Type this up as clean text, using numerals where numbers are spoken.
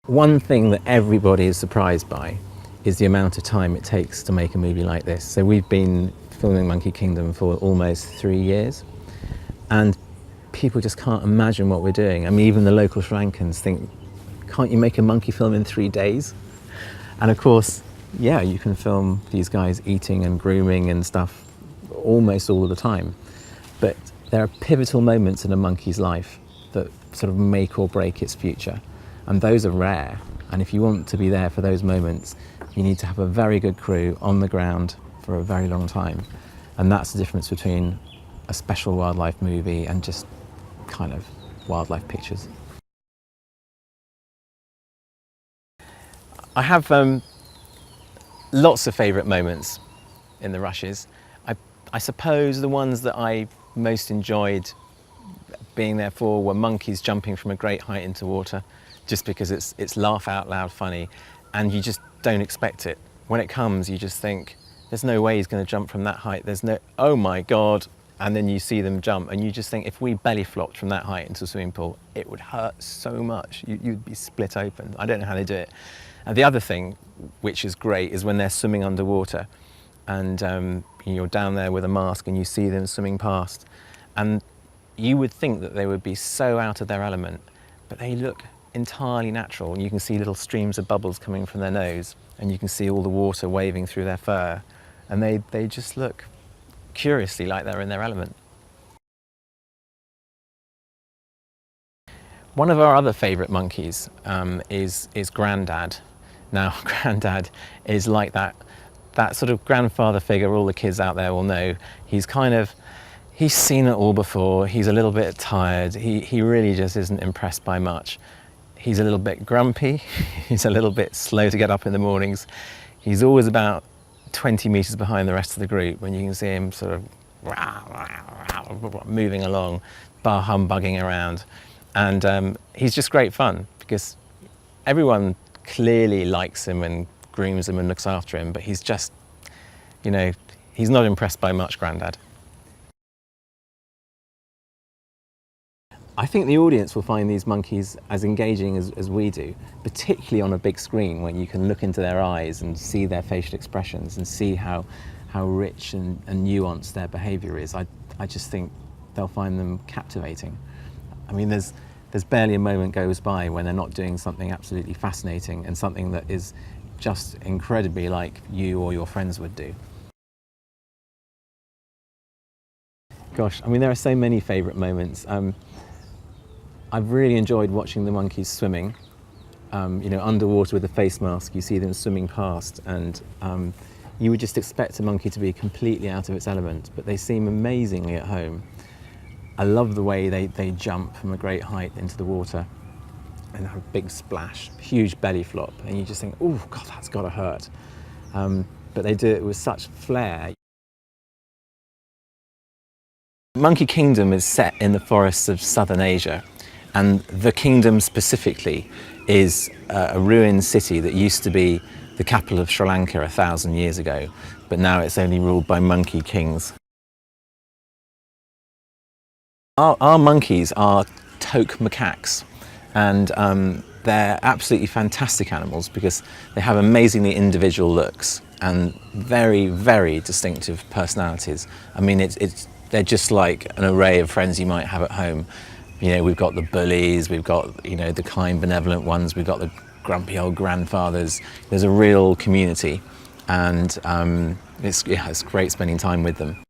One thing that everybody is surprised by is the amount of time it takes to make a movie like this. So we've been filming Monkey Kingdom for almost 3 years, and people just can't imagine what we're doing. I mean, even the local Sri Lankans think, can't you make a monkey film in 3 days? And of course, yeah, you can film these guys eating and grooming and stuff almost all of the time. But there are pivotal moments in a monkey's life that sort of make or break its future. And those are rare. And if you want to be there for those moments, you need to have a very good crew on the ground for a very long time. And that's the difference between a special wildlife movie and just kind of wildlife pictures. I have lots of favourite moments in the rushes. I suppose the ones that I most enjoyed being there for were monkeys jumping from a great height into water, just because it's laugh out loud funny, and you just don't expect it. When it comes, you just think, there's no way he's going to jump from that height. There's no, oh my God. And then you see them jump, and you just think, if we belly flopped from that height into a swimming pool, it would hurt so much. You'd be split open. I don't know how they do it. And the other thing, which is great, is when they're swimming underwater, and you're down there with a mask and you see them swimming past, and you would think that they would be so out of their element, but they look entirely natural, and you can see little streams of bubbles coming from their nose, and you can see all the water waving through their fur, and they just look curiously like they're in their element. One of our other favourite monkeys is Grandad. Now, Grandad is like that sort of grandfather figure all the kids out there will know. He's seen it all before. He's a little bit tired. He really just isn't impressed by much. He's a little bit grumpy. He's a little bit slow to get up in the mornings. He's always about 20 metres behind the rest of the group, when you can see him sort of moving along, bar humbugging around. And he's just great fun, because everyone clearly likes him and grooms him and looks after him, but he's just, you know, he's not impressed by much, Grandad. I think the audience will find these monkeys as engaging as we do, particularly on a big screen, when you can look into their eyes and see their facial expressions and see how rich and nuanced their behaviour is. I just think they'll find them captivating. I mean, there's barely a moment goes by when they're not doing something absolutely fascinating and something that is just incredibly like you or your friends would do. Gosh, I mean, there are so many favourite moments. I've really enjoyed watching the monkeys swimming. You know, underwater with a face mask, you see them swimming past, and you would just expect a monkey to be completely out of its element, but they seem amazingly at home. I love the way they jump from a great height into the water and have a big splash, huge belly flop, and you just think, oh God, that's gotta hurt. But they do it with such flair. Monkey Kingdom is set in the forests of southern Asia, and the kingdom specifically is a ruined city that used to be the capital of Sri Lanka 1,000 years ago, but now it's only ruled by monkey kings. Our monkeys are toque macaques, and they're absolutely fantastic animals because they have amazingly individual looks and very, very distinctive personalities. I mean, they're just like an array of friends you might have at home. You know, we've got the bullies, we've got, you know, the kind, benevolent ones, we've got the grumpy old grandfathers. There's a real community, and it's great spending time with them.